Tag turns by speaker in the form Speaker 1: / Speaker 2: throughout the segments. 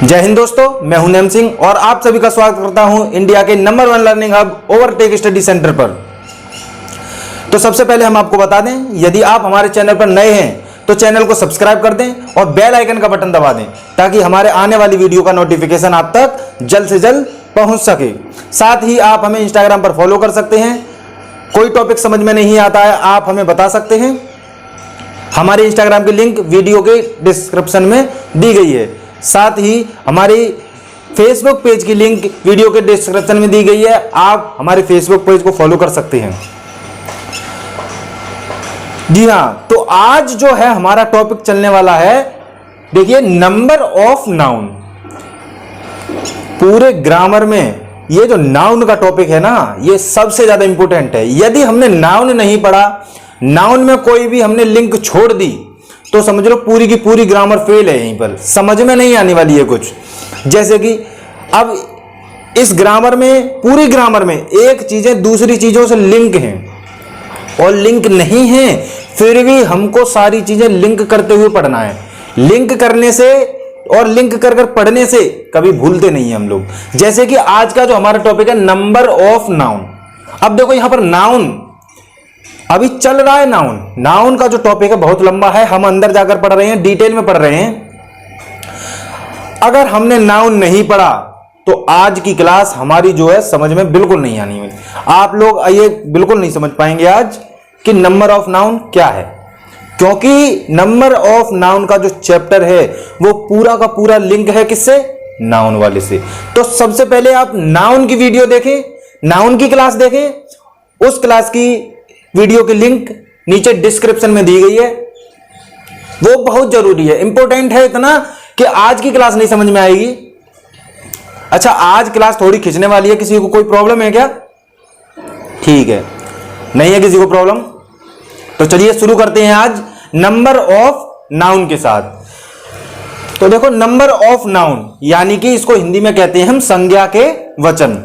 Speaker 1: जय हिंद दोस्तों, मैं हूं नेम सिंह और आप सभी का स्वागत करता हूं इंडिया के number 1 learning hub overtake study centre पर। तो सबसे पहले हम आपको बता दें, यदि आप हमारे चैनल पर नए हैं तो चैनल को सब्सक्राइब कर दें और बेल आइकन का बटन दबा दें ताकि हमारे आने वाली वीडियो का नोटिफिकेशन आप तक जल्द से जल्द पहुंच सके। साथ ही आप हमें इंस्टाग्राम पर फॉलो कर सकते हैं। कोई टॉपिक समझ में नहीं आता है, आप हमें बता सकते हैं। हमारे इंस्टाग्राम की लिंक वीडियो के डिस्क्रिप्शन में दी गई है। साथ ही हमारी फेसबुक पेज की लिंक वीडियो के डिस्क्रिप्शन में दी गई है, आप हमारे फेसबुक पेज को फॉलो कर सकते हैं। जी हाँ, तो आज जो है हमारा टॉपिक चलने वाला है, देखिए, नंबर ऑफ नाउन। पूरे ग्रामर में ये जो नाउन का टॉपिक है ना, ये सबसे ज्यादा इंपॉर्टेंट है। यदि हमने नाउन नहीं पढ़ा, नाउन में कोई भी हमने लिंक छोड़ दी तो समझ लो पूरी की पूरी ग्रामर फेल है। यहीं पर समझ में नहीं आने वाली है कुछ। जैसे कि अब इस ग्रामर में, पूरी ग्रामर में एक चीजें दूसरी चीजों से लिंक हैं और लिंक नहीं है, फिर भी हमको सारी चीजें लिंक करते हुए पढ़ना है। लिंक करने से और लिंक कर कर पढ़ने से कभी भूलते नहीं हैं हम लोग। जैसे कि आज का जो हमारा टॉपिक है नंबर ऑफ नाउन। अब देखो यहां पर नाउन अभी चल रहा है। नाउन का जो टॉपिक है बहुत लंबा है, हम अंदर जाकर पढ़ रहे हैं, डिटेल में पढ़ रहे हैं। अगर हमने नाउन नहीं पढ़ा तो आज की क्लास हमारी जो है समझ में बिल्कुल नहीं आनी है। आप लोग ये बिल्कुल नहीं समझ पाएंगे आज कि नंबर ऑफ नाउन क्या है, क्योंकि नंबर ऑफ नाउन का जो चैप्टर है वो पूरा का पूरा लिंक है किससे? नाउन वाले से। तो सबसे पहले आप नाउन की वीडियो देखें, नाउन की क्लास देखें। उस क्लास की वीडियो की लिंक नीचे डिस्क्रिप्शन में दी गई है। वो बहुत जरूरी है, इंपॉर्टेंट है इतना कि आज की क्लास नहीं समझ में आएगी। अच्छा, आज क्लास थोड़ी खींचने वाली है, किसी को कोई प्रॉब्लम है क्या? ठीक है, नहीं है किसी को प्रॉब्लम, तो चलिए शुरू करते हैं आज नंबर ऑफ नाउन के साथ। तो देखो, नंबर ऑफ नाउन यानी कि इसको हिंदी में कहते हैं हम संज्ञा के वचन।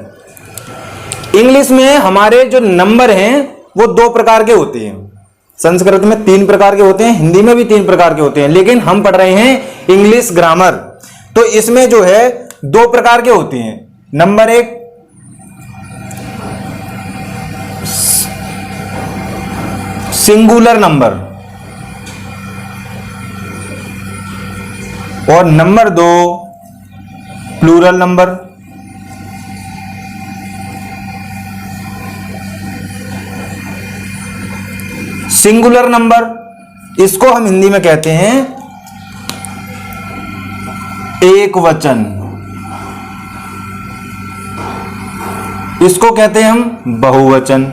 Speaker 1: इंग्लिश में हमारे जो नंबर हैं वो 2 प्रकार के होते हैं। संस्कृत में 3 प्रकार के होते हैं, हिंदी में भी 3 प्रकार के होते हैं, लेकिन हम पढ़ रहे हैं इंग्लिश ग्रामर, तो इसमें जो है 2 प्रकार के होते हैं। नंबर 1 सिंगुलर नंबर और number 2 plural number. Singular number इसको हम हिंदी में कहते हैं एक वचन, इसको कहते हैं हम बहुवचन।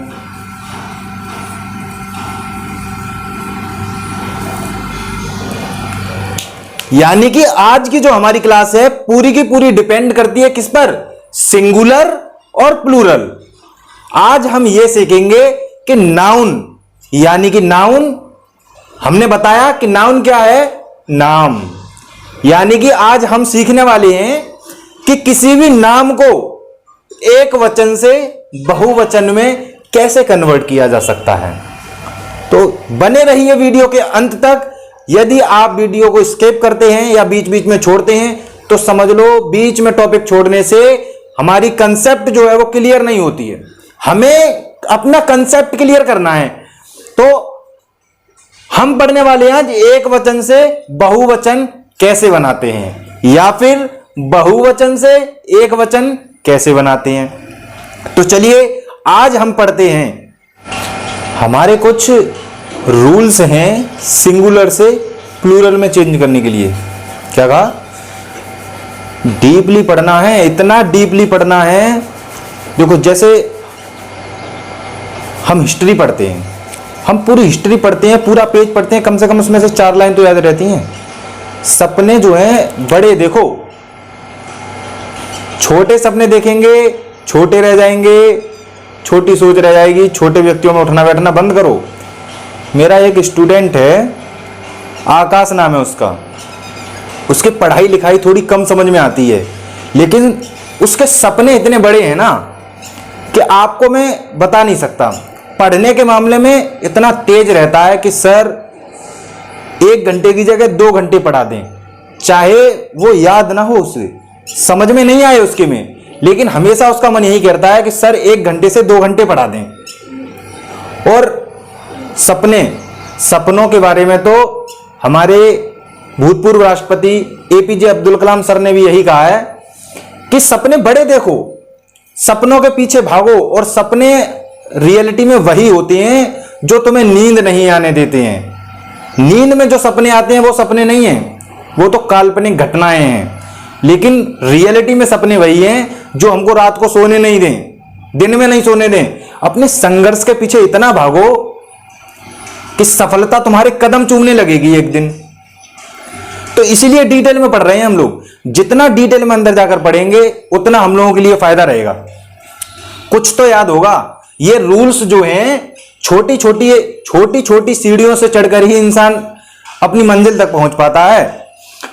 Speaker 1: यानी कि आज की जो हमारी क्लास है पूरी की पूरी डिपेंड करती है किस पर? सिंगुलर और प्लूरल। आज हम ये सीखेंगे कि नाउन यानी कि नाउन, हमने बताया कि नाउन क्या है? नाम। यानी कि आज हम सीखने वाले हैं कि किसी भी नाम को एक वचन से बहुवचन में कैसे कन्वर्ट किया जा सकता है। तो बने रहिए वीडियो के अंत तक। यदि आप वीडियो को स्किप करते हैं या बीच बीच में छोड़ते हैं तो समझ लो बीच में टॉपिक छोड़ने से हमारी कंसेप्ट जो है वो क्लियर नहीं होती है। हमें अपना कंसेप्ट क्लियर करना है। तो हम पढ़ने वाले हैं आज एक वचन से बहुवचन कैसे बनाते हैं, या फिर बहुवचन से एक वचन कैसे बनाते हैं। तो चलिए आज हम पढ़ते हैं। हमारे कुछ रूल्स हैं सिंगुलर से प्लूरल में चेंज करने के लिए। क्या कहा? डीपली पढ़ना है, इतना डीपली पढ़ना है। देखो, जैसे हम हिस्ट्री पढ़ते हैं, हम पूरी हिस्ट्री पढ़ते हैं, पूरा पेज पढ़ते हैं, कम से कम उसमें से 4 लाइन तो याद रहती हैं। सपने जो हैं बड़े देखो, छोटे सपने देखेंगे छोटे रह जाएंगे, छोटी सोच रह जाएगी। छोटे व्यक्तियों में उठना बैठना बंद करो। मेरा एक स्टूडेंट है, आकाश नाम है उसका, उसकी पढ़ाई लिखाई थोड़ी कम समझ में आती है, लेकिन उसके सपने इतने बड़े हैं ना कि आपको मैं बता नहीं सकता। पढ़ने के मामले में इतना तेज रहता है कि सर 1 घंटे की जगह 2 घंटे पढ़ा दें, चाहे वो याद ना हो, उसे समझ में नहीं आए उसके में, लेकिन हमेशा उसका मन यही करता है कि सर 1 घंटे से 2 घंटे पढ़ा दें। और सपनों के बारे में तो हमारे भूतपूर्व राष्ट्रपति एपीजे अब्दुल कलाम सर ने भी यही कहा है कि सपने बड़े देखो, सपनों के पीछे भागो, और सपने रियलिटी में वही होते हैं जो तुम्हें नींद नहीं आने देते हैं। नींद में जो सपने आते हैं वो सपने नहीं हैं, वो तो काल्पनिक घटनाएं हैं। लेकिन रियलिटी में सपने वही हैं जो हमको रात को सोने नहीं दें, दिन में नहीं सोने दें। अपने संघर्ष के पीछे इतना भागो कि सफलता तुम्हारे कदम चूमने लगेगी एक दिन। तो इसीलिए डिटेल में पढ़ रहे हैं हम लोग। जितना डिटेल में अंदर जाकर पढ़ेंगे उतना हम लोगों के लिए फायदा रहेगा। कुछ तो याद होगा, ये रूल्स जो हैं छोटी छोटी सीढ़ियों से चढ़कर ही इंसान अपनी मंजिल तक पहुंच पाता है।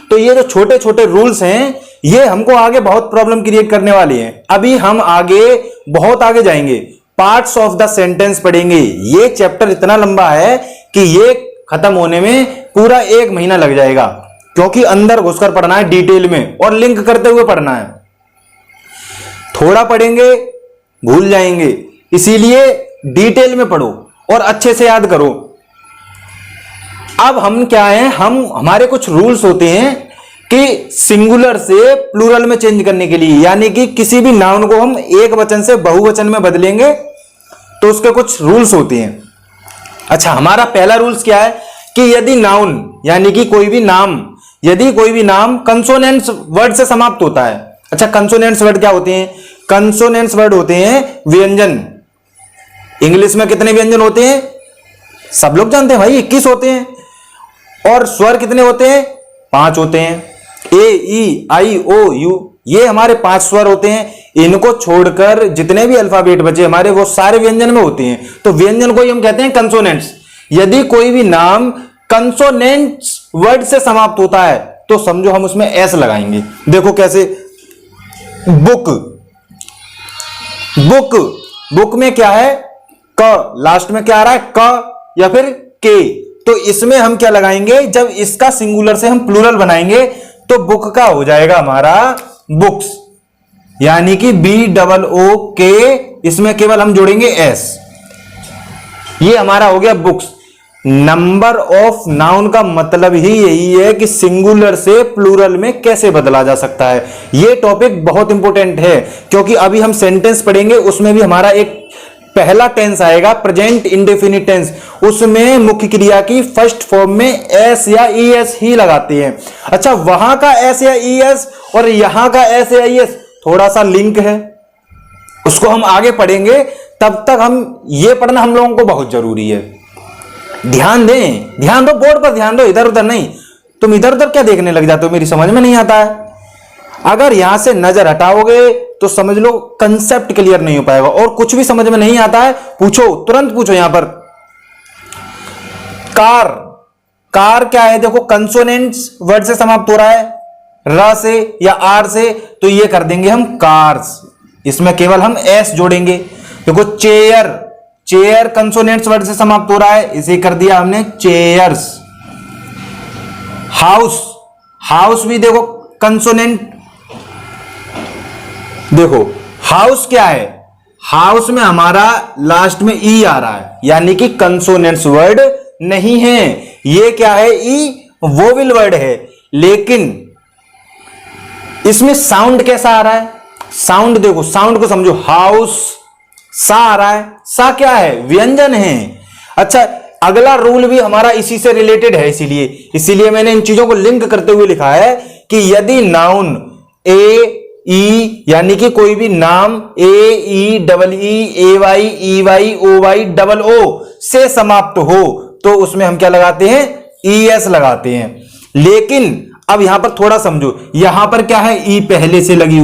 Speaker 1: तो ये जो छोटे छोटे रूल्स हैं ये हमको आगे बहुत प्रॉब्लम क्रिएट करने वाली हैं। अभी हम आगे बहुत आगे जाएंगे, पार्ट्स ऑफ द सेंटेंस पढ़ेंगे। ये चैप्टर इतना लंबा है कि ये खत्म होने में पूरा 1 महीना लग जाएगा, क्योंकि अंदर घुसकर पढ़ना है डिटेल में और लिंक करते हुए पढ़ना है। थोड़ा पढ़ेंगे भूल जाएंगे, इसीलिए डिटेल में पढ़ो और अच्छे से याद करो। अब हम क्या है, हमारे कुछ रूल्स होते हैं कि सिंगुलर से प्लूरल में चेंज करने के लिए, यानी कि किसी भी नाउन को हम एक वचन से बहुवचन में बदलेंगे तो उसके कुछ रूल्स होते हैं। अच्छा, हमारा पहला रूल्स क्या है कि यदि नाउन यानी कि कोई भी नाम कंसोनेंट्स वर्ड से समाप्त होता है। अच्छा, कंसोनेंट्स वर्ड क्या होते हैं? कंसोनेंट्स वर्ड होते हैं व्यंजन। इंग्लिश में कितने व्यंजन होते हैं? सब लोग जानते हैं भाई, 21 होते हैं। और स्वर कितने होते हैं? 5 होते हैं। ए, ई, आई, ओ, यू, ये हमारे 5 स्वर होते हैं। इनको छोड़कर जितने भी अल्फाबेट बचे हमारे, वो सारे व्यंजन में होते हैं। तो व्यंजन को ही हम कहते हैं कंसोनेंट्स। यदि कोई भी नाम कंसोनेंट्स वर्ड से समाप्त होता है तो समझो हम उसमें एस लगाएंगे। देखो कैसे, बुक में क्या है? क, लास्ट में क्या आ रहा है? क या फिर के। तो इसमें हम क्या लगाएंगे? जब इसका सिंगुलर से हम प्लूरल बनाएंगे तो बुक का हो जाएगा हमारा बुक्स, यानी कि BOOK। इसमें केवल हम जोड़ेंगे एस। ये हमारा हो गया बुक्स। नंबर ऑफ नाउन का मतलब ही यही है कि सिंगुलर से प्लूरल में कैसे बदला जा सकता है। यह टॉपिक बहुत इंपॉर्टेंट है, क्योंकि अभी हम सेंटेंस पढ़ेंगे, उसमें भी हमारा एक पहला टेंस आएगा, प्रेजेंट इंडेफिनिट टेंस। उसमें मुख्य क्रिया की फर्स्ट फॉर्म में एस या ईएस ही लगाते हैं। अच्छा, वहां का एस या ईएस और यहां का एस या ईएस थोड़ा सा लिंक है, उसको हम आगे पढ़ेंगे। तब तक ये पढ़ना हम लोगों को बहुत जरूरी है। ध्यान दो, बोर्ड पर ध्यान दो, इधर उधर नहीं। तुम इधर उधर क्या देखने लग जाते हो, मेरी समझ में नहीं आता है। अगर यहां से नजर हटाओगे तो समझ लो कंसेप्ट क्लियर नहीं हो पाएगा। और कुछ भी समझ में नहीं आता है, पूछो, तुरंत पूछो। यहां पर कार क्या है? देखो, कंसोनेंट्स वर्ड से समाप्त हो रहा है, र से या आर से, तो ये कर देंगे हम कार्स। इसमें केवल हम एस जोड़ेंगे। देखो, चेयर कंसोनेंट्स वर्ड से समाप्त हो रहा है, इसे कर दिया हमने चेयर्स। हाउस भी देखो कंसोनेंट। देखो, हाउस क्या है? हाउस में हमारा लास्ट में ई आ रहा है, यानी कि कंसोनेंट्स वर्ड नहीं है। ये क्या है? ई वोवेल वर्ड है। लेकिन इसमें साउंड कैसा आ रहा है? साउंड देखो, साउंड को समझो। हाउस, सा आ रहा है। सा क्या है? व्यंजन है। अच्छा, अगला रूल भी हमारा इसी से रिलेटेड है, इसीलिए मैंने इन चीजों को लिंक करते हुए लिखा है कि यदि नाउन ए ई, यानी कि कोई भी नाम AEEAYEYOY से समाप्त हो तो उसमें हम क्या लगाते हैं? ES लगाते हैं। लेकिन अब यहां पर थोड़ा समझो, यहां पर क्या है? ई पहले से लगी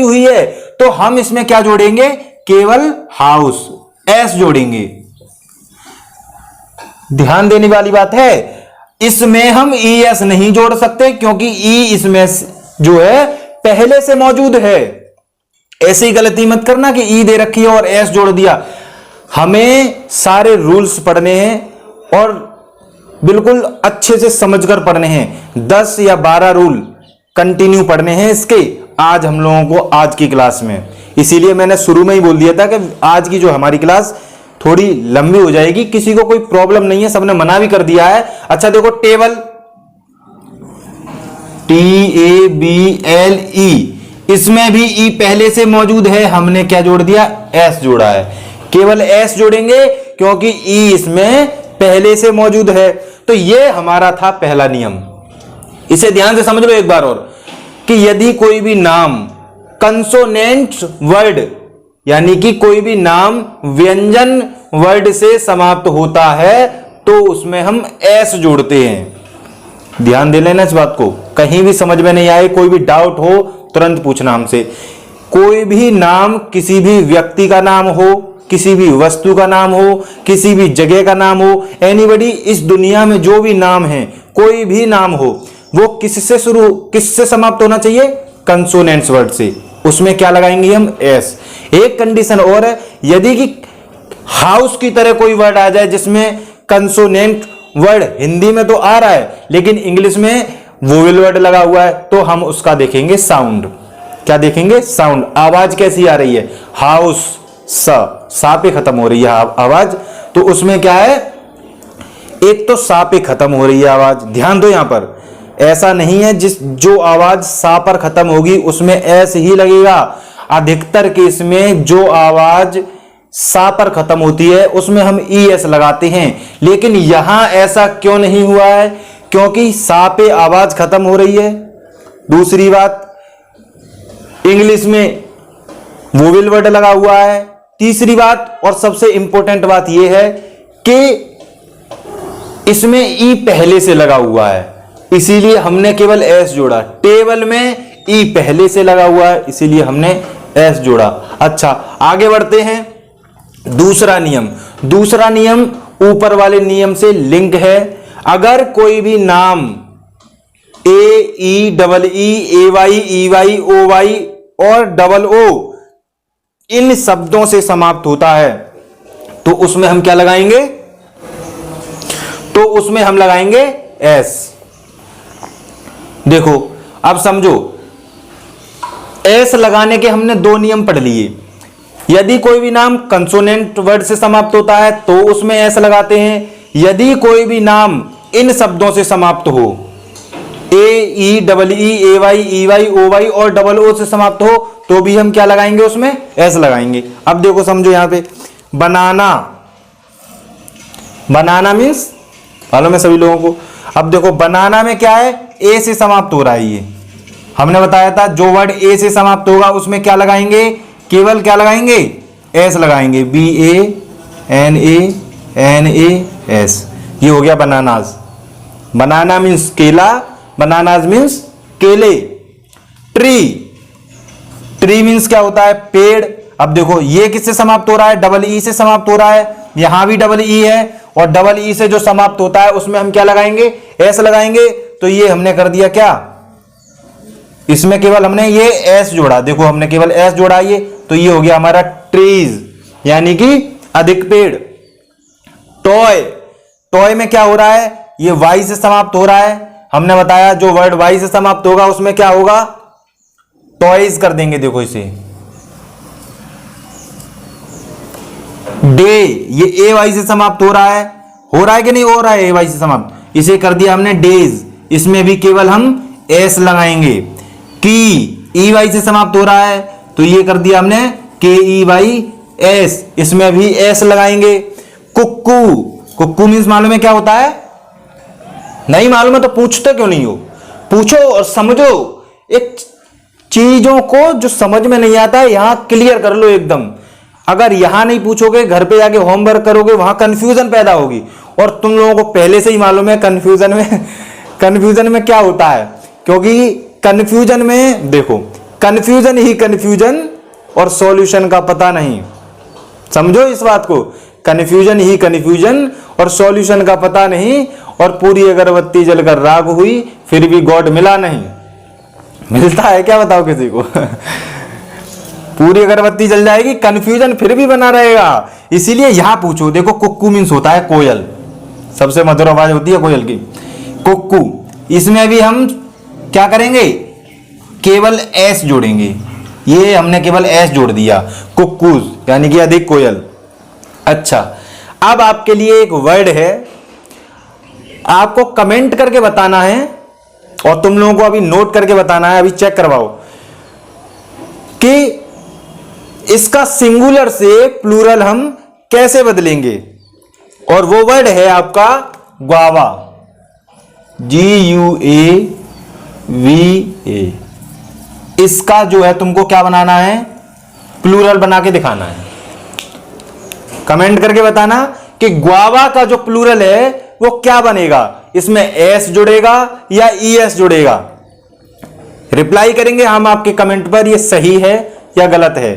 Speaker 1: हुई है, तो हम इसमें क्या जोड़ेंगे? केवल हाउस, एस जोड़ेंगे। ध्यान देने वाली बात है, इसमें हम ES नहीं जोड़ सकते, क्योंकि ई इसमें जो है पहले से मौजूद है। ऐसी गलती मत करना कि ई दे रखी है और एस जोड़ दिया। हमें सारे रूल्स पढ़ने हैं और बिल्कुल अच्छे से समझकर पढ़ने हैं। 10 या 12 रूल कंटिन्यू पढ़ने हैं इसके आज हम लोगों को आज की क्लास में। इसीलिए मैंने शुरू में ही बोल दिया था कि आज की जो हमारी क्लास थोड़ी लंबी हो जाएगी, किसी को कोई प्रॉब्लम नहीं है, सबने मना भी कर दिया है। अच्छा देखो, टेबल TABLE, इसमें भी ई पहले से मौजूद है, हमने क्या जोड़ दिया, एस जोड़ा है। केवल एस जोड़ेंगे क्योंकि ई इसमें पहले से मौजूद है। तो ये हमारा था पहला नियम। इसे ध्यान से समझ लो एक बार और, कि यदि कोई भी नाम कंसोनेंट वर्ड यानी कि कोई भी नाम व्यंजन वर्ड से समाप्त होता है तो उसमें हम एस जोड़ते हैं। ध्यान दे लेना इस बात को, कहीं भी समझ में नहीं आए, कोई भी डाउट हो तुरंत पूछना हमसे। कोई भी नाम किसी भी व्यक्ति का नाम हो, किसी भी वस्तु का नाम हो, किसी भी जगह का नाम हो, एनीबॉडी, इस दुनिया में जो भी नाम है, कोई भी नाम हो, वो किससे समाप्त होना चाहिए, कंसोनेंट्स वर्ड से। उसमें क्या लगाएंगे हम, एस। एक कंडीशन और है, यदि कि हाउस की तरह कोई वर्ड आ जाए जिसमें कंसोनेंट वर्ड हिंदी में तो आ रहा है लेकिन इंग्लिश में वोवेल वर्ड लगा हुआ है, तो हम उसका देखेंगे साउंड। क्या देखेंगे, साउंड। आवाज कैसी आ रही है, हाउस, सा पे खत्म हो रही है आवाज, तो उसमें क्या है, एक तो सा पे खत्म हो रही है आवाज। ध्यान दो, यहां पर ऐसा नहीं है जो आवाज सा पर खत्म होगी उसमें एस ही लगेगा। अधिकतर केस में जो आवाज सा पर खत्म होती है उसमें हम ई एस लगाते हैं, लेकिन यहां ऐसा क्यों नहीं हुआ है, क्योंकि सा पे आवाज खत्म हो रही है। दूसरी बात, इंग्लिश में वोवेल वर्ड लगा हुआ है। तीसरी बात और सबसे इंपॉर्टेंट बात यह है कि इसमें ई पहले से लगा हुआ है, इसीलिए हमने केवल एस जोड़ा। टेबल में ई पहले से लगा हुआ है, इसीलिए हमने एस जोड़ा। अच्छा, आगे बढ़ते हैं। दूसरा नियम ऊपर वाले नियम से लिंक है। अगर कोई भी नाम AEEEAY OY और OO इन शब्दों से समाप्त होता है तो उसमें हम क्या लगाएंगे, तो उसमें हम लगाएंगे एस। देखो अब समझो, एस लगाने के हमने दो नियम पढ़ लिए। यदि कोई भी नाम कंसोनेंट वर्ड से समाप्त होता है तो उसमें एस लगाते हैं। यदि कोई भी नाम इन शब्दों से समाप्त हो, AEEAY EY OY और OO से समाप्त हो, तो भी हम क्या लगाएंगे, उसमें एस लगाएंगे। अब देखो समझो, यहां पे बनाना मीन्स मालूम है सभी लोगों को। अब देखो बनाना में क्या है, ए से समाप्त हो रहा है। ये हमने बताया था, जो वर्ड ए से समाप्त होगा उसमें क्या लगाएंगे, केवल क्या लगाएंगे, एस लगाएंगे। BANANAS, ये हो गया बनानाज। बनाना मीन्स केला, बनानाज मीन्स केले। ट्री मीन्स क्या होता है, पेड़। अब देखो ये किससे समाप्त हो रहा है, EE से समाप्त हो रहा है। यहां भी EE है और EE से जो समाप्त होता है उसमें हम क्या लगाएंगे, एस लगाएंगे। तो ये हमने कर दिया क्या, इसमें केवल हमने ये एस जोड़ा। देखो हमने केवल एस जोड़ा, ये तो ये हो गया हमारा ट्रीज, यानी कि अधिक पेड़। टॉय में क्या हो रहा है, ये वाई से समाप्त हो रहा है। हमने बताया जो वर्ड वाई से समाप्त होगा उसमें क्या होगा, टॉयज कर देंगे। देखो इसे डे, ये ए वाई से समाप्त हो रहा है कि नहीं हो रहा है, ए वाई से समाप्त, इसे कर दिया हमने डेज। इसमें भी केवल हम एस लगाएंगे। की ई वाई से समाप्त हो रहा है तो ये कर दिया हमने KEYS, इसमें भी एस लगाएंगे। कुक्कू मीन्स मालूम है क्या होता है, नहीं मालूम है तो पूछते क्यों नहीं हो, पूछो और समझो। एक चीजों को जो समझ में नहीं आता है यहां क्लियर कर लो एकदम। अगर यहां नहीं पूछोगे, घर पे जाके होमवर्क करोगे, वहां कंफ्यूजन पैदा होगी। और तुम लोगों को पहले से ही मालूम है कंफ्यूजन में क्या होता है, क्योंकि कंफ्यूजन में देखो, कंफ्यूजन ही कंफ्यूजन और सॉल्यूशन का पता नहीं। समझो इस बात को, कंफ्यूजन ही कंफ्यूजन और सॉल्यूशन का पता नहीं। और पूरी अगरबत्ती जलकर राख हुई फिर भी गॉड मिला नहीं। मिलता है क्या, बताओ किसी को? पूरी अगरबत्ती जल जाएगी, कंफ्यूजन फिर भी बना रहेगा। इसीलिए यहां पूछो। देखो कुक्कू मीन्स होता है कोयल, सबसे मधुर आवाज होती है कोयल की। कुक्कू, इसमें भी हम क्या करेंगे, केवल एस जोड़ेंगे। ये हमने केवल एस जोड़ दिया, कुक्कूज यानी कि अधिक कोयल। अच्छा, अब आपके लिए एक वर्ड है, आपको कमेंट करके बताना है और तुम लोगों को अभी नोट करके बताना है, अभी चेक करवाओ कि इसका सिंगुलर से प्लूरल हम कैसे बदलेंगे। और वो वर्ड है आपका ग्वावा, GUAVA। इसका जो है तुमको क्या बनाना है, प्लूरल बना के दिखाना है। कमेंट करके बताना कि ग्वावा का जो प्लूरल है वो क्या बनेगा, इसमें एस जुड़ेगा या ES जुड़ेगा। रिप्लाई करेंगे हम आपके कमेंट पर, ये सही है या गलत है।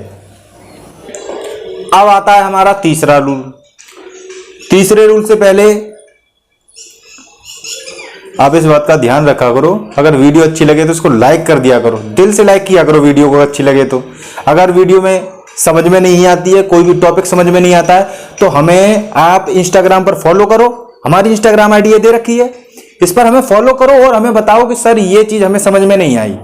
Speaker 1: अब आता है हमारा तीसरा रूल। तीसरे रूल से पहले आप इस बात का ध्यान रखा करो, अगर वीडियो अच्छी लगे तो इसको लाइक कर दिया करो, दिल से लाइक किया करो वीडियो को अच्छी लगे तो। अगर वीडियो में समझ में नहीं आती है, कोई भी टॉपिक समझ में नहीं आता है, तो हमें आप इंस्टाग्राम पर फॉलो करो। हमारी इंस्टाग्राम आईडी ये दे रखी है, इस पर हमें फॉलो करो और हमें बताओ कि सर ये चीज हमें समझ में नहीं आई।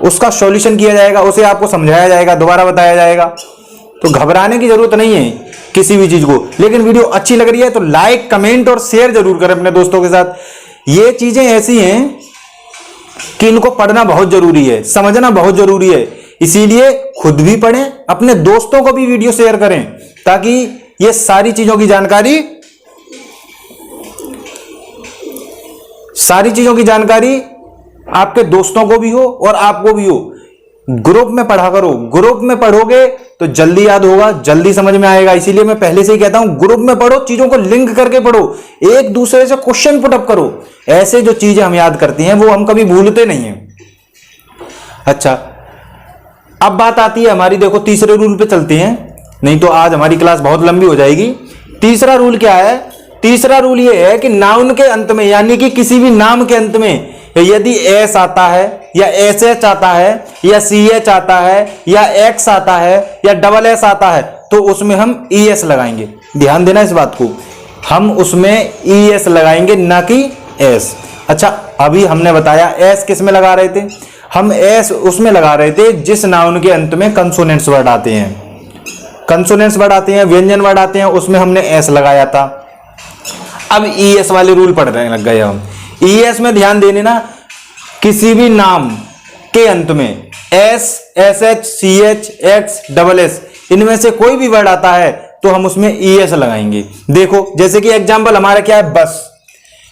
Speaker 1: उसका सॉल्यूशन किया जाएगा, उसे आपको समझाया जाएगा, दोबारा बताया जाएगा। तो घबराने की जरूरत नहीं है किसी भी चीज को। लेकिन वीडियो अच्छी लग रही है तो लाइक, कमेंट और शेयर जरूर करें अपने दोस्तों के साथ। ये चीजें ऐसी हैं कि इनको पढ़ना बहुत जरूरी है, समझना बहुत जरूरी है। इसीलिए खुद भी पढ़ें, अपने दोस्तों को भी वीडियो शेयर करें, ताकि ये सारी चीजों की जानकारी आपके दोस्तों को भी हो और आपको भी हो। ग्रुप में पढ़ा करो, ग्रुप में पढ़ोगे तो जल्दी याद होगा, जल्दी समझ में आएगा। इसीलिए मैं पहले से ही कहता हूं, ग्रुप में पढ़ो, चीजों को लिंक करके पढ़ो, एक दूसरे से क्वेश्चन पुटअप करो। ऐसे जो चीजें हम याद करती हैं वो हम कभी भूलते नहीं हैं। अच्छा, अब बात आती है हमारी, देखो तीसरे रूल पे चलते हैं, नहीं तो आज हमारी क्लास बहुत लंबी हो जाएगी। तीसरा रूल क्या है, तीसरा रूल ये है कि नाउन के अंत में, यानी कि किसी भी नाम के अंत में यदि एस आता है या SH आता है या CH आता है या X आता है या SS आता है, तो उसमें हम ES लगाएंगे। ध्यान देना इस बात को, हम उसमें ES लगाएंगे ना कि S। अच्छा, अभी हमने बताया S किस में लगा रहे थे, हम S उसमें लगा रहे थे जिस नाउन के अंत में कंसोनेंट्स वर्ड आते हैं, कंसोनेंट्स वर्ड आते हैं, व्यंजन वर्ड आते हैं, उसमें हमने S लगाया था। अब ES वाले रूल पढ़ने लग गए हम। ES में ध्यान देने ना, किसी भी नाम के अंत में S, SH, CH, X, SS इनमें से कोई भी वर्ड आता है तो हम उसमें ES लगाएंगे। देखो जैसे कि एग्जांपल हमारा क्या है, बस।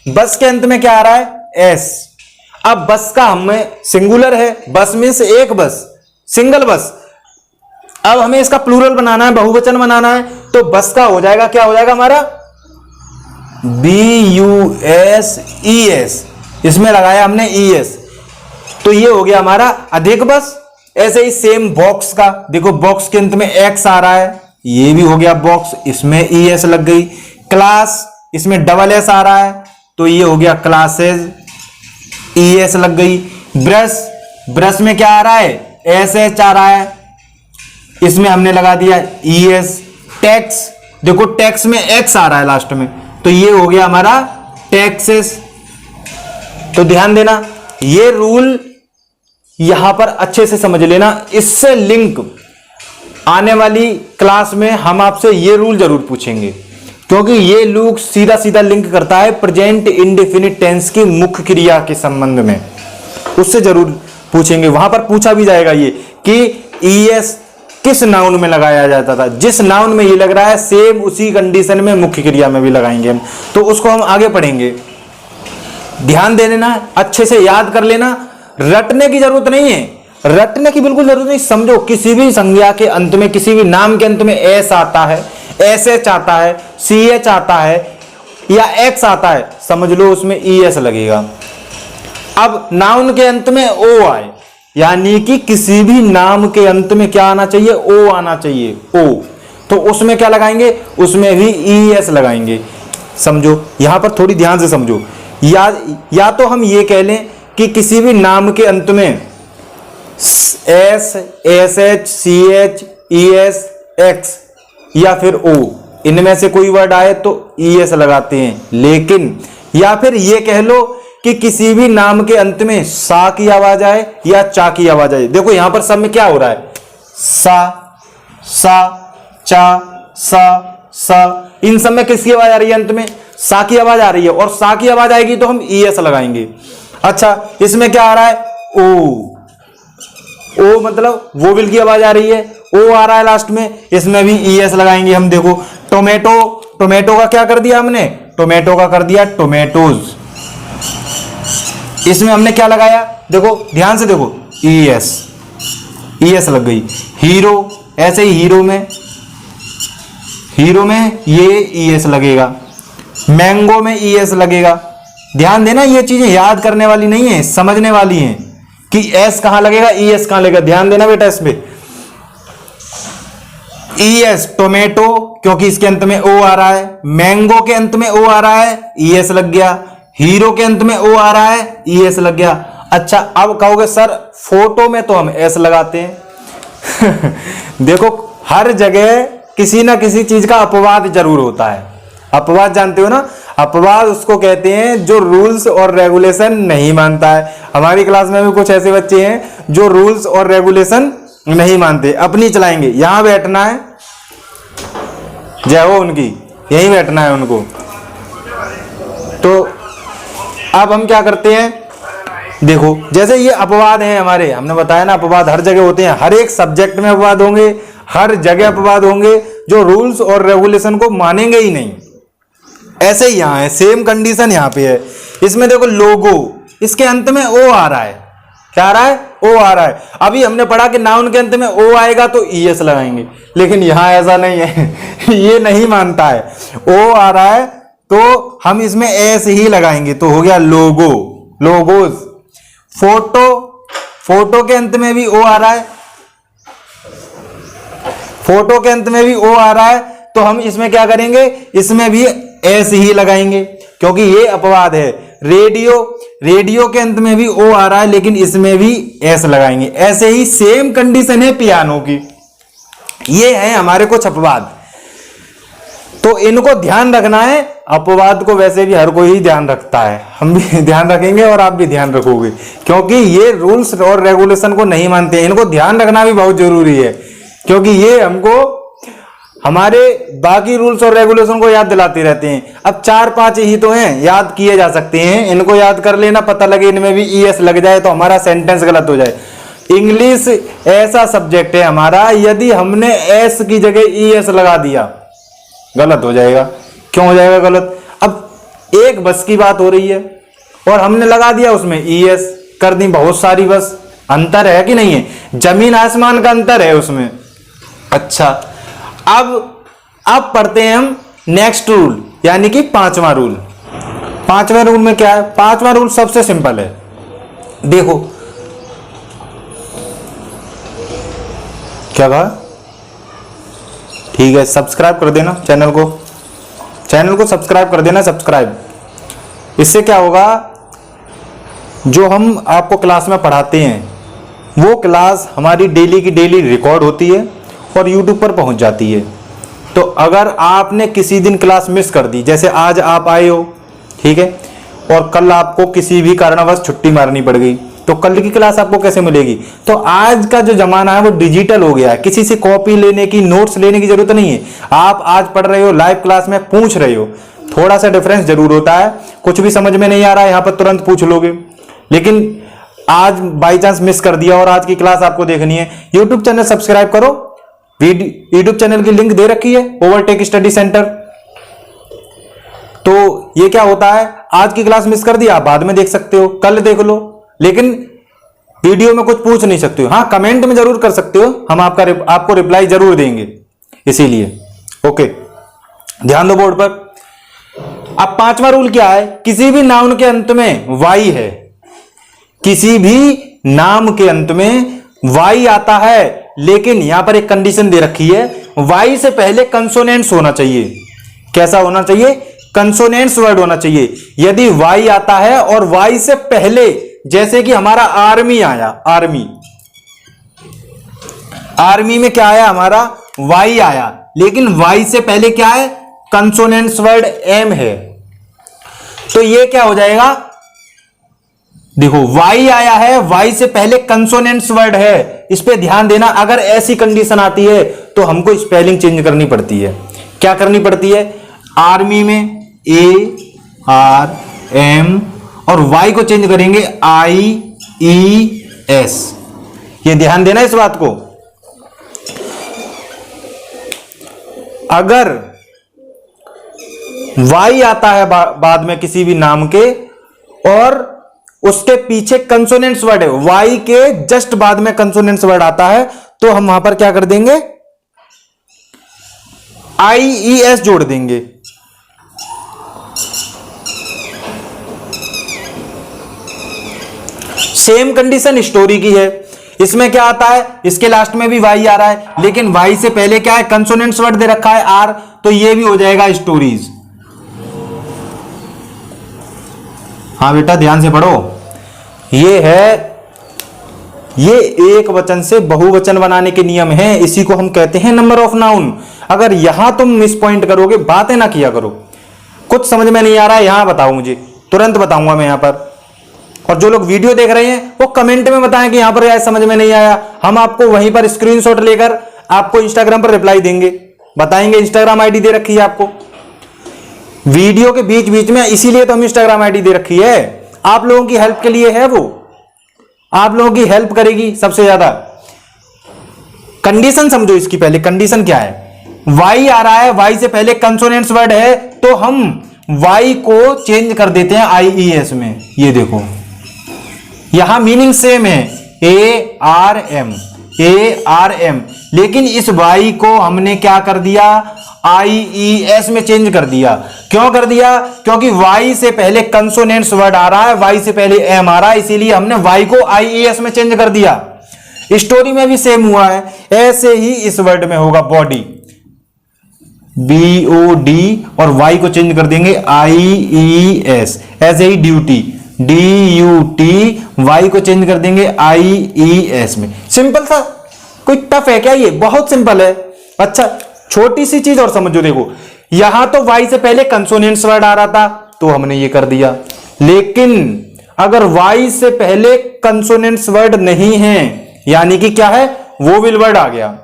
Speaker 1: बस के अंत में क्या आ रहा है, S। अब बस का हमें सिंगुलर है, बस मीन्स एक बस, सिंगल बस। अब हमें इसका प्लूरल बनाना है, बहुवचन बनाना है, तो बस का हो जाएगा, क्या हो जाएगा हमारा, BUSES। इसमें लगाया हमने ES, तो ये हो गया हमारा अधिक बस। ऐसे ही सेम बॉक्स का, देखो बॉक्स के अंत में X आ रहा है, ये भी हो गया बॉक्स, इसमें ES लग गई। क्लास, इसमें SS आ रहा है, तो ये हो गया क्लासेस, ES लग गई। ब्रश, ब्रश में क्या आ रहा है, SH आ रहा है, इसमें हमने लगा दिया ES। टैक्स, देखो टैक्स में X आ रहा है लास्ट में, तो ये हो गया हमारा टैक्सेस। तो ध्यान देना, ये रूल यहां पर अच्छे से समझ लेना। इससे लिंक आने वाली क्लास में हम आपसे ये रूल जरूर पूछेंगे, क्योंकि ये लूप सीधा सीधा लिंक करता है प्रेजेंट इंडेफिनिट टेंस की मुख्य क्रिया के संबंध में, उससे जरूर पूछेंगे। वहां पर पूछा भी जाएगा ये कि ES किस नाउन में लगाया जाता था, जिस नाउन में ये लग रहा है सेम उसी कंडीशन में मुख्य क्रिया में भी लगाएंगे हम, तो उसको हम आगे पढ़ेंगे। ध्यान दे लेना, अच्छे से याद कर लेना, रटने की जरूरत नहीं है, रटने की बिल्कुल जरूरत नहीं। समझो किसी भी संज्ञा के अंत में, किसी भी नाम के अंत में S आता है, SH आता है, CH आता है या X आता है, समझ लो उसमें ES लगेगा। अब नाउन के अंत में O आए, यानी कि किसी भी नाम के अंत में क्या आना चाहिए, O आना चाहिए, O, तो उसमें क्या लगाएंगे, उसमें भी ES लगाएंगे। समझो यहां पर थोड़ी ध्यान से समझो, या तो हम ये कह लें कि किसी भी नाम के अंत में S, SH, CH, ES, X या फिर O, इनमें से कोई वर्ड आए तो ईएस लगाते हैं। लेकिन या फिर ये कह लो कि किसी भी नाम के अंत में सा की आवाज आए या चा की आवाज आए। देखो यहां पर सब में क्या हो रहा है, सा चा सा, इन सब में किसकी आवाज आ रही है, अंत में सा की आवाज आ रही है, और सा की आवाज आएगी तो हम ईएस लगाएंगे। अच्छा, इसमें क्या आ रहा है, ओ मतलब वोवेल की आवाज आ रही है, ओ आ रहा है लास्ट में, इसमें भी ईएस लगाएंगे हम। देखो टोमेटो का क्या कर दिया हमने, टोमेटो का कर दिया टोमेटोज, इसमें हमने क्या लगाया, देखो ध्यान से देखो, ईएस लग गई। हीरो, ऐसे ही हीरो में ये ईएस लगेगा, मैंगो में ईएस लगेगा। ध्यान देना, ये चीजें याद करने वाली नहीं है, समझने वाली हैं कि एस कहां लगेगा, ईएस कहां लगेगा। ध्यान देना बेटा इस पे, ईएस टोमेटो क्योंकि इसके अंत में ओ आ रहा है, मैंगो के अंत में ओ आ रहा है, ईएस लग गया, हीरो के अंत में ओ आ रहा है, ईएस लग गया। अच्छा, अब कहोगे सर फोटो में तो हम एस लगाते हैं देखो हर जगह किसी ना किसी चीज का अपवाद जरूर होता है। अपवाद जानते हो ना, अपवाद उसको कहते हैं जो रूल्स और रेगुलेशन नहीं मानता है। हमारी क्लास में भी कुछ ऐसे बच्चे हैं जो रूल्स और रेगुलेशन नहीं मानते, अपनी चलाएंगे, यहां बैठना है, जय हो उनकी, यहीं बैठना है उनको। तो अब हम क्या करते हैं, देखो जैसे ये अपवाद हैं हमारे, हमने बताया ना अपवाद हर जगह होते हैं, हर एक सब्जेक्ट में अपवाद होंगे, हर जगह अपवाद होंगे जो रूल्स और रेगुलेशन को मानेंगे ही नहीं। ऐसे ही यहां है, सेम कंडीशन यहां पे है। इसमें देखो लोगो, इसके अंत में ओ आ रहा है, क्या आ रहा है, ओ आ रहा है। अभी हमने पढ़ा कि नाउन के अंत में ओ आएगा तो ईएस लगाएंगे, लेकिन यहां ऐसा नहीं है ये नहीं मानता है, ओ आ रहा है तो हम इसमें एस ही लगाएंगे, तो हो गया लोगो, लोगोज। फोटो के अंत में भी ओ आ रहा है, फोटो के अंत में भी ओ आ रहा है, तो हम इसमें क्या करेंगे, इसमें भी एस ही लगाएंगे क्योंकि ये अपवाद है। रेडियो के अंत में भी ओ आ रहा है, लेकिन इसमें भी एस लगाएंगे। ऐसे ही सेम कंडीशन है पियानो की। ये है हमारे कुछ अपवाद, तो इनको ध्यान रखना है। अपवाद को वैसे भी हर कोई ही ध्यान रखता है, हम भी ध्यान रखेंगे और आप भी ध्यान रखोगे, क्योंकि ये रूल्स और रेगुलेशन को नहीं मानते। इनको ध्यान रखना भी बहुत जरूरी है, क्योंकि ये हमको हमारे बाकी रूल्स और रेगुलेशन को याद दिलाते रहते हैं। अब 4-5 ही तो हैं, याद किए जा सकते हैं, इनको याद कर लेना, पता लगे इनमें भी ईएस लग जाए तो हमारा सेंटेंस गलत हो जाए। इंग्लिश ऐसा सब्जेक्ट है हमारा, यदि हमने एस की जगह ईएस लगा दिया गलत हो जाएगा। क्यों हो जाएगा गलत, अब एक बस की बात हो रही है और हमने लगा दिया उसमें ईएस कर दी बहुत सारी बस, अंतर है कि नहीं है, जमीन आसमान का अंतर है उसमें। अच्छा, अब पढ़ते हैं हम नेक्स्ट रूल, यानी कि 5वां रूल। 5वें रूल में क्या है, 5वां रूल सबसे सिंपल है। देखो क्या कहा, ठीक है, सब्सक्राइब कर देना चैनल को सब्सक्राइब कर देना, सब्सक्राइब। इससे क्या होगा, जो हम आपको क्लास में पढ़ाते हैं वो क्लास हमारी डेली की डेली रिकॉर्ड होती है और यूट्यूब पर पहुंच जाती है। तो अगर आपने किसी दिन क्लास मिस कर दी, जैसे आज आप आए हो, ठीक है, और कल आपको किसी भी कारणवश छुट्टी मारनी पड़ गई, तो कल की क्लास आपको कैसे मिलेगी। तो आज का जो जमाना है वो डिजिटल हो गया है, किसी से कॉपी लेने की, नोट्स लेने की जरूरत नहीं है। आप आज पढ़ रहे हो, लाइव क्लास में पूछ रहे हो, थोड़ा सा डिफरेंस जरूर होता है, कुछ भी समझ में नहीं आ रहा है यहां पर तुरंत पूछ लोगे। लेकिन आज बाई चांस मिस कर दिया और आज की क्लास आपको देखनी है, यूट्यूब चैनल सब्सक्राइब करो, यूट्यूब चैनल की लिंक दे रखी है, ओवरटेक स्टडी सेंटर। तो ये क्या होता है, आज की क्लास मिस कर दी, आप बाद में देख सकते हो, कल देख लो, लेकिन वीडियो में कुछ पूछ नहीं सकते हो। हाँ, कमेंट में जरूर कर सकते हो, हम आपको रिप्लाई जरूर देंगे, इसीलिए ओके, ध्यान दो बोर्ड पर। अब 5वां रूल क्या है, किसी भी नाउन के अंत में वाई है, किसी भी नाम के अंत में वाई आता है, लेकिन यहां पर एक कंडीशन दे रखी है, वाई से पहले कंसोनेंट्स होना चाहिए। कैसा होना चाहिए, कंसोनेंट्स वर्ड होना चाहिए। यदि वाई आता है और वाई से पहले, जैसे कि हमारा आर्मी आया, आर्मी में क्या आया, हमारा वाई आया, लेकिन वाई से पहले क्या है, कंसोनेंट्स वर्ड एम है, तो ये क्या हो जाएगा, देखो y आया है, y से पहले कंसोनेंट्स वर्ड है, इस पे ध्यान देना। अगर ऐसी कंडीशन आती है तो हमको स्पेलिंग चेंज करनी पड़ती है। क्या करनी पड़ती है, आर्मी में ARM और y को चेंज करेंगे IES। ये ध्यान देना इस बात को। अगर y आता है बाद में किसी भी नाम के और उसके पीछे कंसोनेंट्स वर्ड है, y के जस्ट बाद में कंसोनेंट्स वर्ड आता है, तो हम वहां पर क्या कर देंगे, IES जोड़ देंगे। सेम कंडीशन स्टोरी की है। इसमें क्या आता है, इसके लास्ट में भी y आ रहा है, लेकिन y से पहले क्या है, कंसोनेंट्स वर्ड दे रखा है R, तो ये भी हो जाएगा स्टोरीज। हाँ बेटा ध्यान से पढ़ो। ये है, ये एक वचन से बहुवचन बनाने के नियम हैं, इसी को हम कहते हैं नंबर ऑफ नाउन। अगर यहां तुम मिस पॉइंट करोगे, बातें ना किया करो, कुछ समझ में नहीं आ रहा है यहां बताओ मुझे, तुरंत बताऊंगा मैं यहां पर। और जो लोग वीडियो देख रहे हैं वो कमेंट में बताएं कि यहां पर यार समझ में नहीं आया, हम आपको वहीं पर स्क्रीनशॉट लेकर आपको इंस्टाग्राम पर रिप्लाई देंगे, बताएंगे। इंस्टाग्राम आईडी दे रखी है आपको वीडियो के बीच बीच में, इसीलिए तो हम इंस्टाग्राम आईडी दे रखी है, आप लोगों की हेल्प के लिए है, वो आप लोगों की हेल्प करेगी सबसे ज्यादा। कंडीशन समझो इसकी, पहले कंडीशन क्या है, y आ रहा है, y से पहले कंसोनेंट्स वर्ड है, तो हम y को चेंज कर देते हैं IES में। ये देखो यहां मीनिंग सेम है, ARM, लेकिन इस y को हमने क्या कर दिया, IES में चेंज कर दिया। क्यों कर दिया, क्योंकि y से पहले कंसोनेंट्स वर्ड आ रहा है, y से पहले m आ रहा है, इसीलिए हमने y को IES में चेंज कर दिया। स्टोरी में भी सेम हुआ है, ऐसे ही इस वर्ड में होगा बॉडी, BOD, और y को चेंज कर देंगे IES। ऐसे ही ड्यूटी, DUT, y को चेंज कर देंगे IES में। सिंपल था, कोई टफ है क्या, ये बहुत सिंपल है। अच्छा छोटी सी चीज और समझो, देखो यहां तो y से पहले कंसोनेंट्स वर्ड आ रहा था तो हमने ये कर दिया, लेकिन अगर y से पहले कंसोनेंट्स वर्ड नहीं है, यानी कि क्या है, वोवेल वर्ड आ गया,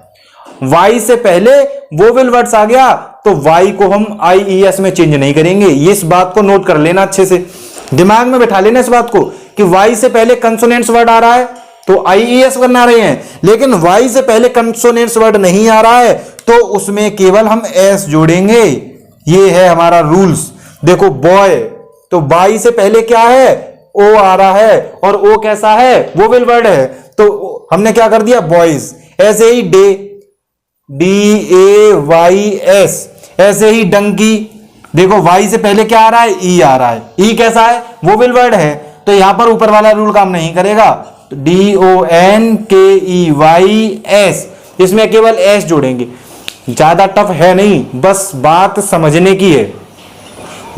Speaker 1: y से पहले वोवेल वर्ड्स आ गया, तो y को हम IES में चेंज नहीं करेंगे। इस बात को नोट कर लेना, अच्छे से दिमाग में बैठा लेना इस बात को कि y से पहले कंसोनेंट्स वर्ड आ रहा है तो IES बना रहे हैं, लेकिन y से पहले कंसोनेंट्स वर्ड नहीं आ रहा है तो उसमें केवल हम s जोड़ेंगे। ये है हमारा रूल्स। देखो बॉय, तो बाई से पहले क्या है, ओ आ रहा है, और ओ कैसा है, वोवेल वर्ड है, तो हमने क्या कर दिया, बॉयज। ऐसे ही डे, DAYS। ऐसे ही डंकी, देखो y से पहले क्या आ रहा है, ई आ रहा है, ई कैसा है, वोवेल वर्ड है, तो यहां पर ऊपर वाला रूल काम नहीं करेगा, DONKEYS, इसमें केवल s जोड़ेंगे। ज्यादा टफ है नहीं, बस बात समझने की है।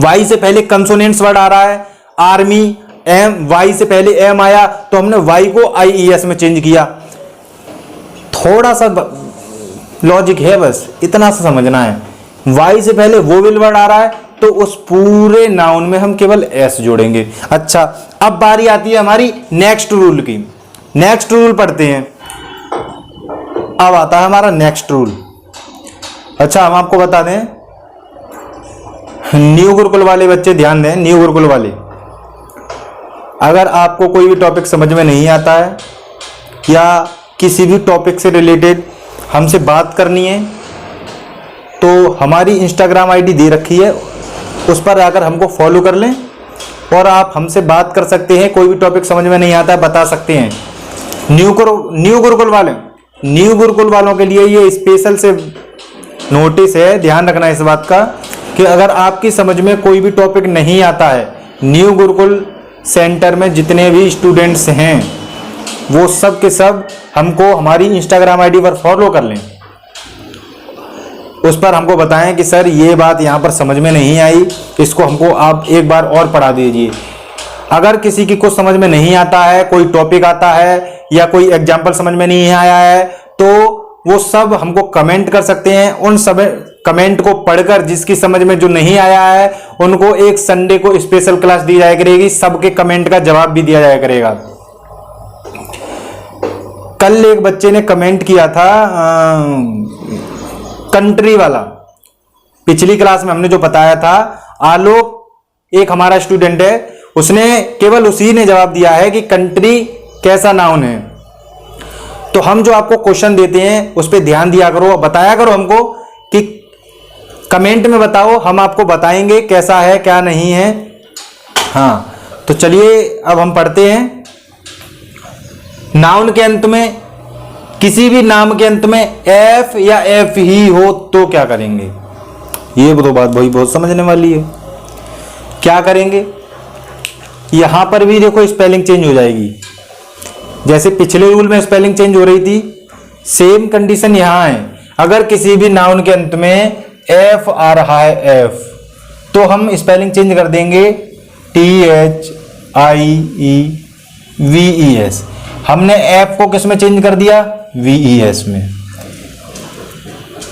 Speaker 1: y से पहले कंसोनेंट्स वर्ड आ रहा है, आर्मी, m, y से पहले m आया तो हमने y को IES में चेंज किया। थोड़ा सा लॉजिक है, बस इतना सा समझना है। y से पहले वोवेल वर्ड आ रहा है तो उस पूरे नाउन में हम केवल s जोड़ेंगे। अच्छा अब बारी आती है हमारी नेक्स्ट रूल की। नेक्स्ट रूल पढ़ते हैं। अब आता है हमारा नेक्स्ट रूल। अच्छा हम आपको बता दें, न्यू गुरुकुल वाले बच्चे ध्यान दें, न्यू गुरुकुल वाले, अगर आपको कोई भी टॉपिक समझ में नहीं आता है या किसी भी टॉपिक से रिलेटेड हमसे बात करनी है तो हमारी इंस्टाग्राम आईडी दे रखी है, उस पर आकर हमको फॉलो कर लें और आप हमसे बात कर सकते हैं। कोई भी टॉपिक समझ में नहीं आता है बता सकते हैं। न्यू गुरुकुल वालों के लिए ये स्पेशल से नोटिस है, ध्यान रखना इस बात का कि अगर आपकी समझ में कोई भी टॉपिक नहीं आता है, न्यू गुरुकुल सेंटर में जितने भी स्टूडेंट्स हैं वो सब के सब हमको हमारी इंस्टाग्राम आईडी पर फॉलो कर लें। उस पर हमको बताएं कि सर ये बात यहाँ पर समझ में नहीं आई, इसको हमको आप एक बार और पढ़ा दीजिए। अगर किसी की कुछ समझ में नहीं आता है, कोई टॉपिक आता है या कोई एग्जाम्पल समझ में नहीं आया है, तो वो सब हमको कमेंट कर सकते हैं। उन सब कमेंट को पढ़कर जिसकी समझ में जो नहीं आया है उनको एक संडे को स्पेशल क्लास दी जाया करेगी, सबके कमेंट का जवाब भी दिया जाया करेगा। कल एक बच्चे ने कमेंट किया था कंट्री वाला, पिछली क्लास में हमने जो बताया था, आलोक एक हमारा स्टूडेंट है, उसने केवल उसी ने जवाब दिया है कि कंट्री कैसा नाउन है। तो हम जो आपको क्वेश्चन देते हैं उस पर ध्यान दिया करो, बताया करो हमको कि कमेंट में बताओ, हम आपको बताएंगे कैसा है क्या नहीं है। हाँ, तो चलिए अब हम पढ़ते हैं। नाउन के अंत में, किसी भी नाम के अंत में एफ या एफ ही हो तो क्या करेंगे? ये तो बात भाई बहुत समझने वाली है। क्या करेंगे? यहां पर भी देखो स्पेलिंग चेंज हो जाएगी, जैसे पिछले रूल में स्पेलिंग चेंज हो रही थी, सेम कंडीशन यहां है। अगर किसी भी नाउन के अंत में एफ आ रहा है, एफ, तो हम स्पेलिंग चेंज कर देंगे THIEVES। हमने एफ को किस में चेंज कर दिया? VES में।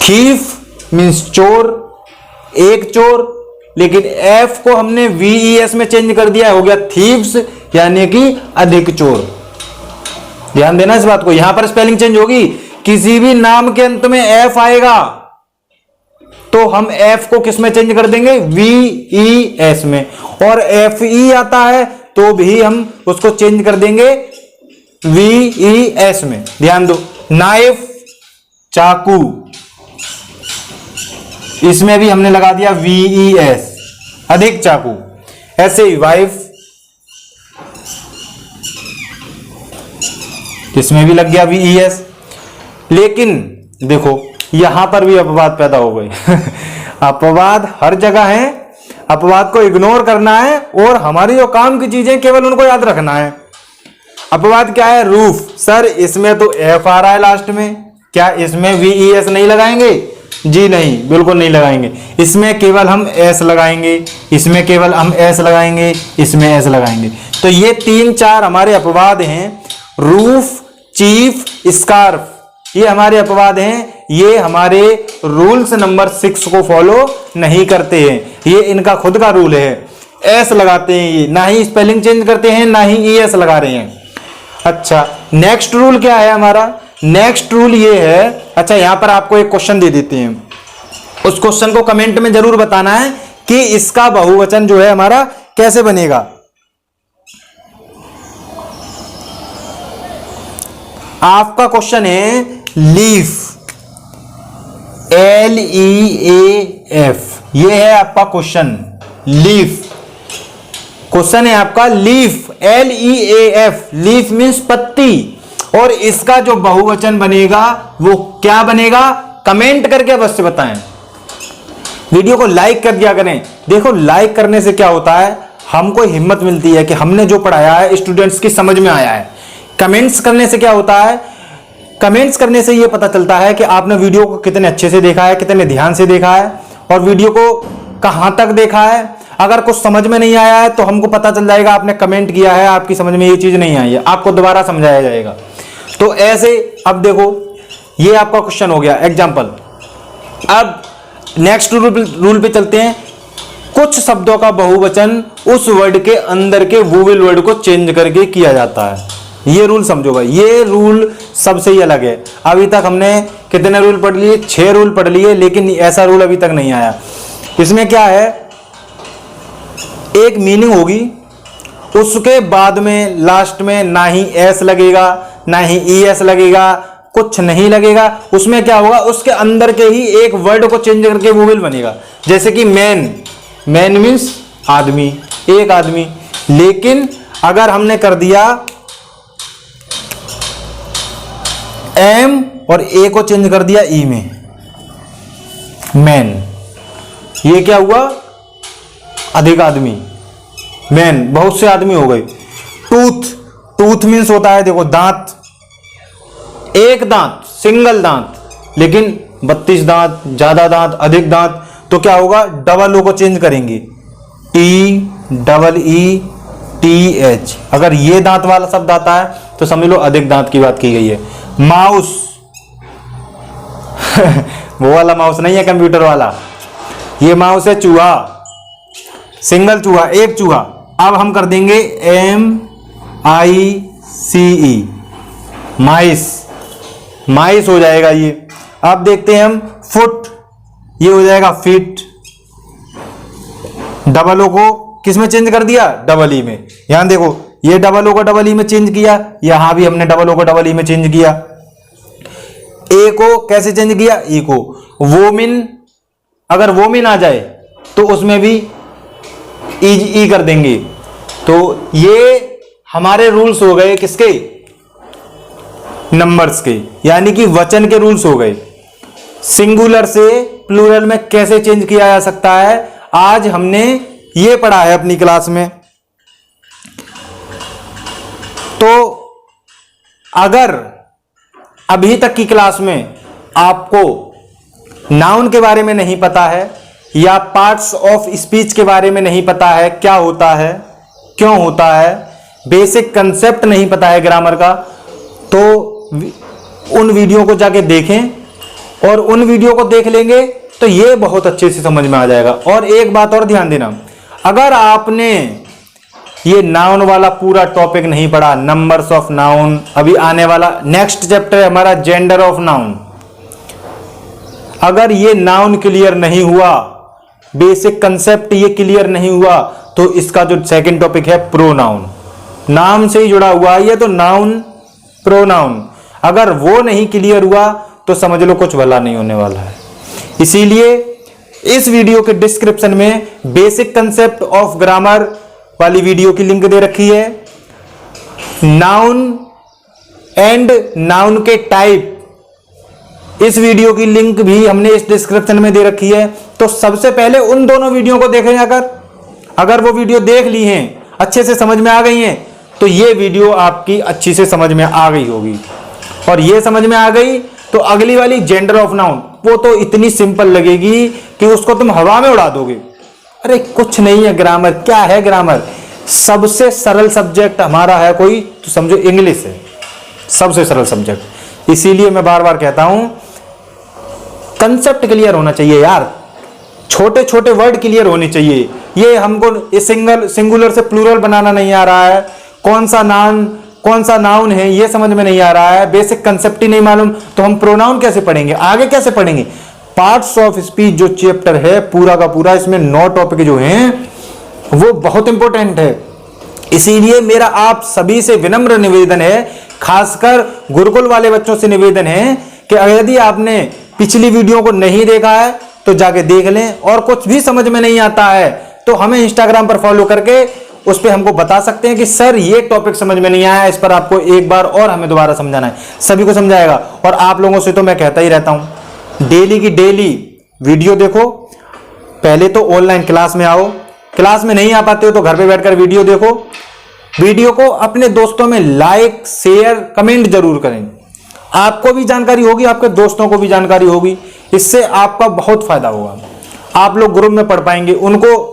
Speaker 1: थीफ मीन्स चोर, एक चोर, लेकिन एफ को हमने VES में चेंज कर दिया, हो गया थीव्स, यानी कि अधिक चोर। ध्यान देना इस बात को, यहां पर स्पेलिंग चेंज होगी। किसी भी नाम के अंत में एफ आएगा तो हम एफ को किस में चेंज कर देंगे? VES में। और FE आता है तो भी हम उसको चेंज कर देंगे VES में। ध्यान दो, नाइफ, चाकू, इसमें भी हमने लगा दिया VES, अधिक चाकू। ऐसे ही वाइफ, इसमें भी लग गया VES। लेकिन देखो यहां पर भी अपवाद पैदा हो गए। अपवाद हर जगह है, अपवाद को इग्नोर करना है और हमारी जो काम की चीजें केवल उनको याद रखना है। अपवाद क्या है? रूफ। सर इसमें तो एफ आ रहा है लास्ट में, क्या इसमें VES नहीं लगाएंगे? जी नहीं, बिल्कुल नहीं लगाएंगे। इसमें केवल हम एस लगाएंगे, इसमें केवल हम एस लगाएंगे, इसमें एस लगाएंगे। तो ये 3-4 हमारे अपवाद हैं। रूफ, चीफ, स्कार्फ, ये हमारे अपवाद हैं। ये हमारे रूल्स नंबर 6 को फॉलो नहीं करते हैं, ये इनका खुद का रूल है। एस लगाते हैं ये, ना ही स्पेलिंग चेंज करते हैं, ना ही ES लगा रहे हैं। अच्छा, नेक्स्ट रूल क्या है हमारा? नेक्स्ट रूल ये है, अच्छा यहां पर आपको एक क्वेश्चन दे देते हैं, उस क्वेश्चन को कमेंट में जरूर बताना है कि इसका बहुवचन जो है हमारा कैसे बनेगा। आपका क्वेश्चन है लीफ, LEAF, ये है आपका क्वेश्चन। लीफ क्वेश्चन है आपका, लीफ, LEAF, लीफ मीन्स पत्ती, और इसका जो बहुवचन बनेगा वो क्या बनेगा? कमेंट करके अवश्य बताएं। वीडियो को लाइक कर दिया करें। देखो लाइक करने से क्या होता है, हमको हिम्मत मिलती है कि हमने जो पढ़ाया है स्टूडेंट्स की समझ में आया है। कमेंट्स करने से क्या होता है? कमेंट्स करने से यह पता चलता है कि आपने वीडियो को कितने अच्छे से देखा है, कितने ध्यान से देखा है, और वीडियो को कहां तक देखा है। अगर कुछ समझ में नहीं आया है तो हमको पता चल जाएगा आपने कमेंट किया है, आपकी समझ में ये चीज नहीं आई है, आपको दोबारा समझाया जाएगा। तो ऐसे अब देखो ये आपका क्वेश्चन हो गया एग्जाम्पल। अब नेक्स्ट रूल पे चलते हैं। कुछ शब्दों का बहुवचन उस वर्ड के अंदर के वोवेल वर्ड को चेंज करके किया जाता है। ये रूल समझो भाई, ये रूल सबसे ही अलग है। अभी तक हमने कितने रूल पढ़ लिए? 6 रूल पढ़ लिए, लेकिन ऐसा रूल अभी तक नहीं आया। इसमें क्या है, एक मीनिंग होगी, उसके बाद में लास्ट में ना ही एस लगेगा ना ही ES लगेगा, कुछ नहीं लगेगा। उसमें क्या होगा, उसके अंदर के ही एक वर्ड को चेंज करके वोवेल बनेगा। जैसे कि मैन, मैन मीन्स आदमी, एक आदमी, लेकिन अगर हमने कर दिया M और A को चेंज कर दिया E में, मैन, ये क्या हुआ? अधिक आदमी, मैन, बहुत से आदमी हो गए। टूथ, टूथ मीन्स होता है देखो दांत, एक दांत, सिंगल दांत, लेकिन 32 दांत, ज्यादा दांत, अधिक दांत, तो क्या होगा? डबल O को चेंज करेंगे, TEETH। अगर ये दांत वाला शब्द आता है तो समझ लो अधिक दांत की बात की गई है। माउस वो वाला माउस नहीं है कंप्यूटर वाला, ये माउस है चूहा, सिंगल चूहा, एक चूहा। अब हम कर देंगे MICE, माइस, माइस हो जाएगा ये। अब देखते हैं हम फुट, ये हो जाएगा फिट। डबल ओ को किस में चेंज कर दिया? डबल ई में। यहां देखो, ये डबल ओ को डबल ई में चेंज किया, यहां भी हमने डबल ओ को डबल ई में चेंज किया। ए को कैसे चेंज किया? ई को। वोमिन, अगर वोमिन आ जाए तो उसमें भी ई कर देंगे। तो ये हमारे रूल्स हो गए किसके? नंबर्स के, यानी कि वचन के रूल्स हो गए। सिंगुलर से प्लूरल में कैसे चेंज किया जा सकता है, आज हमने ये पढ़ा है अपनी क्लास में। तो अगर अभी तक की क्लास में आपको नाउन के बारे में नहीं पता है या पार्ट्स ऑफ स्पीच के बारे में नहीं पता है, क्या होता है, क्यों होता है, बेसिक कंसेप्ट नहीं पता है ग्रामर का, तो उन वीडियो को जाके देखें और उन वीडियो को देख लेंगे तो ये बहुत अच्छे से समझ में आ जाएगा। और एक बात और ध्यान देना, अगर आपने ये नाउन वाला पूरा टॉपिक नहीं पढ़ा, नंबर्स ऑफ नाउन, अभी आने वाला नेक्स्ट चैप्टर है हमारा जेंडर ऑफ नाउन, अगर ये नाउन क्लियर नहीं हुआ, बेसिक कंसेप्ट ये क्लियर नहीं हुआ, तो इसका जो सेकंड टॉपिक है प्रोनाउन, नाम से ही जुड़ा हुआ है ये, तो नाउन प्रोनाउन, अगर वो नहीं क्लियर हुआ तो समझ लो कुछ भला नहीं होने वाला है। इसीलिए इस वीडियो के डिस्क्रिप्शन में बेसिक कंसेप्ट ऑफ ग्रामर वाली वीडियो की लिंक दे रखी है। नाउन एंड नाउन के टाइप, इस वीडियो की लिंक भी हमने इस डिस्क्रिप्शन में दे रखी है। तो सबसे पहले उन दोनों वीडियो को देखें, अगर वो वीडियो देख ली हैं, अच्छे से समझ में आ गई हैं, तो ये वीडियो आपकी अच्छी से समझ में आ गई होगी। और ये समझ में आ गई तो अगली वाली जेंडर ऑफ नाउन, वो तो इतनी सिंपल लगेगी कि उसको तुम हवा में उड़ा दोगे। अरे कुछ नहीं है ग्रामर, क्या है ग्रामर? सबसे सरल सब्जेक्ट हमारा है कोई तो समझो इंग्लिश है, सबसे सरल सब्जेक्ट। इसीलिए मैं बार बार कहता हूं कंसेप्ट क्लियर होना चाहिए यार, छोटे छोटे वर्ड क्लियर होने चाहिए। ये हमको सिंगुलर से प्लूरल बनाना नहीं आ रहा है, कौन सा नाउन है ये समझ में नहीं आ रहा है, बेसिक कंसेप्ट ही नहीं मालूम, तो हम प्रोनाउन कैसे पढ़ेंगे, आगे कैसे पढ़ेंगे? पार्ट्स ऑफ स्पीच जो चैप्टर है पूरा का पूरा, इसमें 9 टॉपिक जो हैं वो बहुत इंपॉर्टेंट है। इसीलिए मेरा आप सभी से विनम्र निवेदन है, खासकर गुरुकुल वाले बच्चों से निवेदन है कि यदि आपने पिछली वीडियो को नहीं देखा है तो जाके देख लें, और कुछ भी समझ में नहीं आता है तो हमें इंस्टाग्राम पर फॉलो करके उस पर हमको बता सकते हैं कि सर ये टॉपिक समझ में नहीं आया, इस पर आपको एक बार और हमें दोबारा समझाना है। सभी को समझाएगा। और आप लोगों से तो मैं कहता ही रहता हूं, डेली की डेली वीडियो देखो। पहले तो ऑनलाइन क्लास में आओ, क्लास में नहीं आ पाते हो तो घर पे बैठकर वीडियो देखो। वीडियो को अपने दोस्तों में लाइक शेयर कमेंट जरूर करें, आपको भी जानकारी होगी, आपके दोस्तों को भी जानकारी होगी, इससे आपका बहुत फायदा होगा। आप लोग ग्रुप में पढ़ पाएंगे उनको।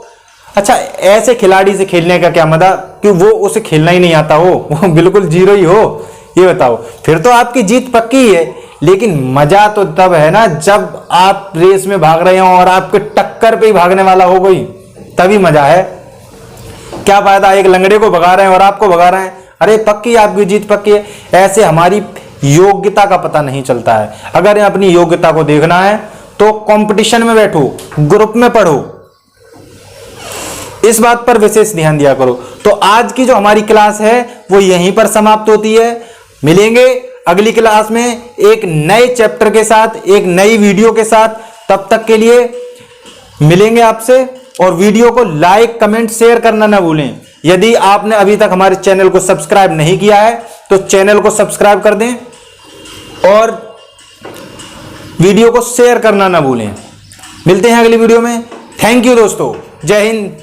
Speaker 1: अच्छा, ऐसे खिलाड़ी से खेलने का क्या मजा कि वो उसे खेलना ही नहीं आता हो, वो बिल्कुल जीरो ही हो, ये बताओ, फिर तो आपकी जीत पक्की है। लेकिन मजा तो तब है ना जब आप रेस में भाग रहे हो और आपके टक्कर पे ही भागने वाला हो कोई, तभी मजा है। क्या फायदा एक लंगड़े को भगा रहे हैं और आपको भगा रहे हैं, अरे पक्की आपकी जीत पक्की है। ऐसे हमारी योग्यता का पता नहीं चलता है। अगर अपनी योग्यता को देखना है तो कंपटीशन में बैठो, ग्रुप में पढ़ो, इस बात पर विशेष ध्यान दिया करो। तो आज की जो हमारी क्लास है वो यहीं पर समाप्त होती है। मिलेंगे अगली क्लास में एक नए चैप्टर के साथ, एक नई वीडियो के साथ। तब तक के लिए मिलेंगे आपसे। और वीडियो को लाइक कमेंट शेयर करना ना भूलें। यदि आपने अभी तक हमारे चैनल को सब्सक्राइब नहीं किया है तो चैनल को सब्सक्राइब कर दें और वीडियो को शेयर करना ना भूलें। मिलते हैं अगली वीडियो में। थैंक यू दोस्तों, जय हिंद।